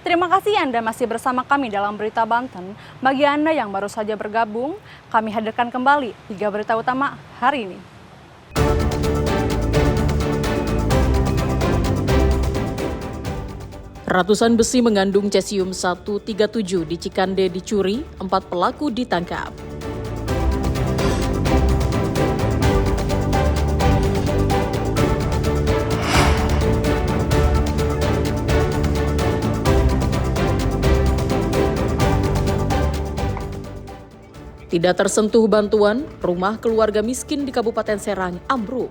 Terima kasih Anda masih bersama kami dalam Berita Banten. Bagi Anda yang baru saja bergabung, kami hadirkan kembali 3 berita utama hari ini. Ratusan besi mengandung cesium 137 di Cikande dicuri, 4 pelaku ditangkap. Tidak tersentuh bantuan, rumah keluarga miskin di Kabupaten Serang ambruk.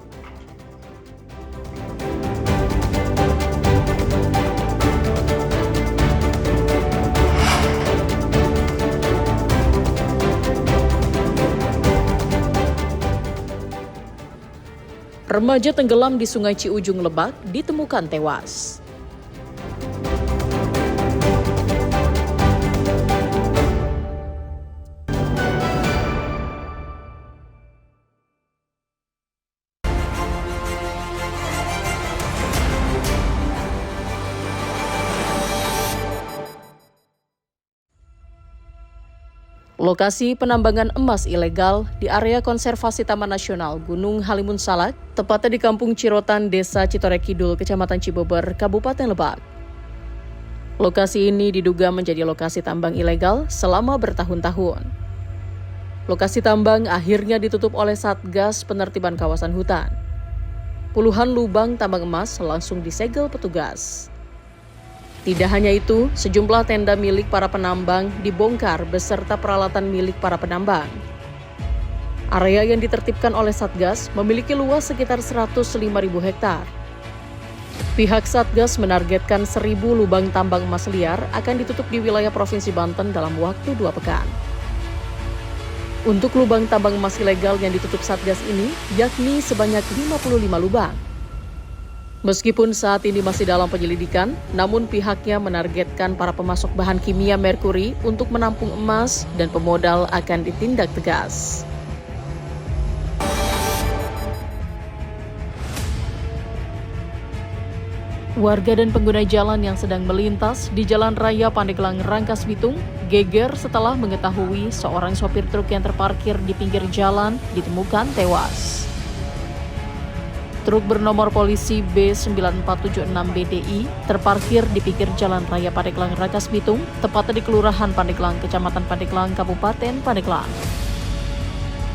Remaja tenggelam di Sungai Ciujung Lebak ditemukan tewas. Lokasi penambangan emas ilegal di area konservasi Taman Nasional Gunung Halimun Salak, tepatnya di Kampung Cirotan, Desa Citorek Kidul, Kecamatan Cibeber, Kabupaten Lebak. Lokasi ini diduga menjadi lokasi tambang ilegal selama bertahun-tahun. Lokasi tambang akhirnya ditutup oleh Satgas Penertiban Kawasan Hutan. Puluhan lubang tambang emas langsung disegel petugas. Tidak hanya itu, sejumlah tenda milik para penambang dibongkar beserta peralatan milik para penambang. Area yang ditertibkan oleh Satgas memiliki luas sekitar 105.000 hektar. Pihak Satgas menargetkan 1.000 lubang tambang emas liar akan ditutup di wilayah Provinsi Banten dalam waktu 2 pekan. Untuk lubang tambang emas ilegal yang ditutup Satgas ini, yakni sebanyak 55 lubang. Meskipun saat ini masih dalam penyelidikan, namun pihaknya menargetkan para pemasok bahan kimia merkuri untuk menampung emas dan pemodal akan ditindak tegas. Warga dan pengguna jalan yang sedang melintas di Jalan Raya Pandeglang, Rangkas Bitung geger setelah mengetahui seorang sopir truk yang terparkir di pinggir jalan ditemukan tewas. Truk bernomor polisi B9476BDI terparkir di pinggir Jalan Raya Pandeglang, Rangkas Bitung, tepatnya di Kelurahan Pandeglang, Kecamatan Pandeglang, Kabupaten Pandeglang.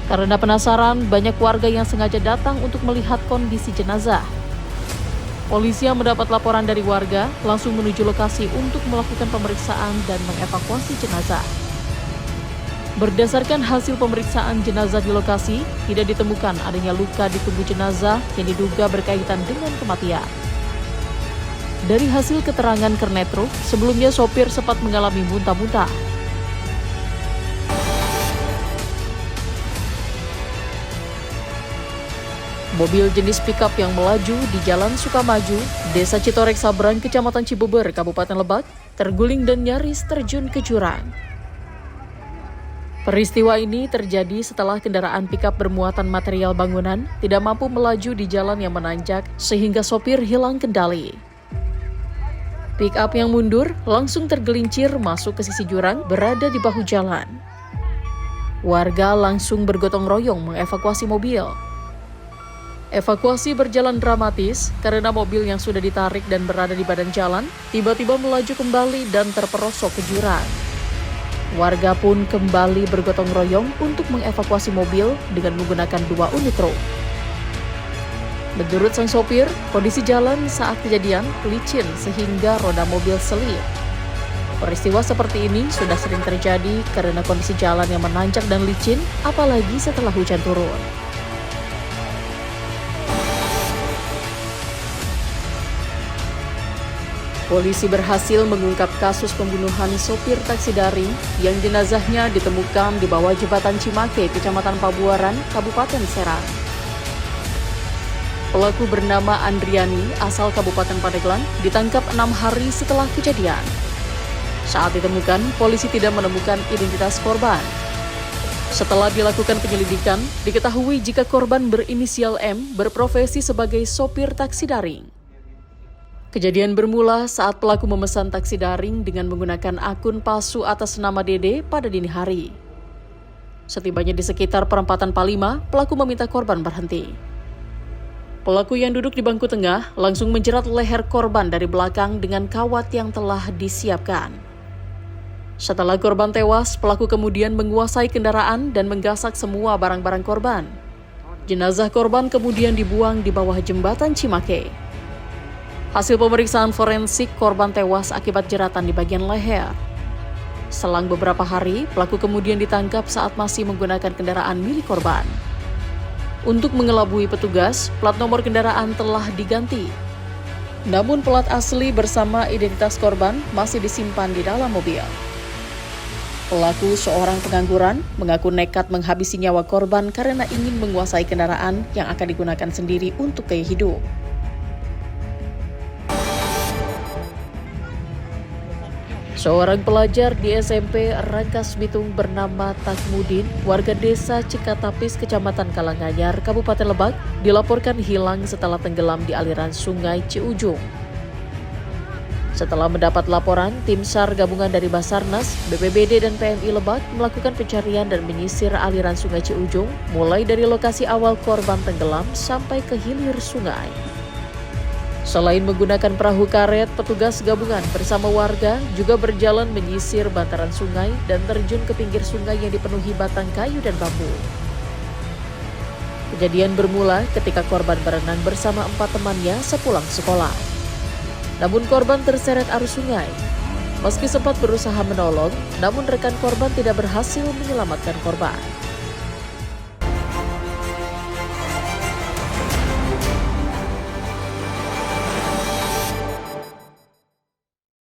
Karena penasaran, banyak warga yang sengaja datang untuk melihat kondisi jenazah. Polisi yang mendapat laporan dari warga langsung menuju lokasi untuk melakukan pemeriksaan dan mengevakuasi jenazah. Berdasarkan hasil pemeriksaan jenazah di lokasi, tidak ditemukan adanya luka di tubuh jenazah yang diduga berkaitan dengan kematian. Dari hasil keterangan kernet truk, sebelumnya sopir sempat mengalami muntah-muntah. Mobil jenis pickup yang melaju di Jalan Sukamaju, Desa Citorek Sabrang, Kecamatan Cibeber, Kabupaten Lebak, terguling dan nyaris terjun ke jurang. Peristiwa ini terjadi setelah kendaraan pickup bermuatan material bangunan tidak mampu melaju di jalan yang menanjak sehingga sopir hilang kendali. Pickup yang mundur langsung tergelincir masuk ke sisi jurang berada di bahu jalan. Warga langsung bergotong royong mengevakuasi mobil. Evakuasi berjalan dramatis karena mobil yang sudah ditarik dan berada di badan jalan tiba-tiba melaju kembali dan terperosok ke jurang. Warga pun kembali bergotong royong untuk mengevakuasi mobil dengan menggunakan 2 unit truk. Menurut sang sopir, kondisi jalan saat kejadian licin sehingga roda mobil selip. Peristiwa seperti ini sudah sering terjadi karena kondisi jalan yang menanjak dan licin, apalagi setelah hujan turun. Polisi berhasil mengungkap kasus pembunuhan sopir taksi daring yang jenazahnya ditemukan di bawah jembatan Cimake, Kecamatan Pabuaran, Kabupaten Serang. Pelaku bernama Andriani, asal Kabupaten Pandeglang, ditangkap 6 hari setelah kejadian. Saat ditemukan, polisi tidak menemukan identitas korban. Setelah dilakukan penyelidikan, diketahui jika korban berinisial M berprofesi sebagai sopir taksi daring. Kejadian bermula saat pelaku memesan taksi daring dengan menggunakan akun palsu atas nama Dede pada dini hari. Setibanya di sekitar perempatan Palima, pelaku meminta korban berhenti. Pelaku yang duduk di bangku tengah langsung menjerat leher korban dari belakang dengan kawat yang telah disiapkan. Setelah korban tewas, pelaku kemudian menguasai kendaraan dan menggasak semua barang-barang korban. Jenazah korban kemudian dibuang di bawah jembatan Cimake. Hasil pemeriksaan forensik, korban tewas akibat jeratan di bagian leher. Selang beberapa hari, pelaku kemudian ditangkap saat masih menggunakan kendaraan milik korban. Untuk mengelabui petugas, plat nomor kendaraan telah diganti. Namun plat asli bersama identitas korban masih disimpan di dalam mobil. Pelaku, seorang pengangguran, mengaku nekat menghabisi nyawa korban karena ingin menguasai kendaraan yang akan digunakan sendiri untuk gaya hidup. Seorang pelajar di SMP Rangkas Bitung bernama Takmudin, warga desa Cikatapis, Kecamatan Karanganyar, Kabupaten Lebak, dilaporkan hilang setelah tenggelam di aliran Sungai Ciujung. Setelah mendapat laporan, tim SAR gabungan dari Basarnas, BPBD, dan PMI Lebak melakukan pencarian dan menyisir aliran Sungai Ciujung, mulai dari lokasi awal korban tenggelam sampai ke hilir sungai. Selain menggunakan perahu karet, petugas gabungan bersama warga juga berjalan menyisir bantaran sungai dan terjun ke pinggir sungai yang dipenuhi batang kayu dan bambu. Kejadian bermula ketika korban berenang bersama 4 temannya sepulang sekolah. Namun korban terseret arus sungai. Meski sempat berusaha menolong, namun rekan korban tidak berhasil menyelamatkan korban.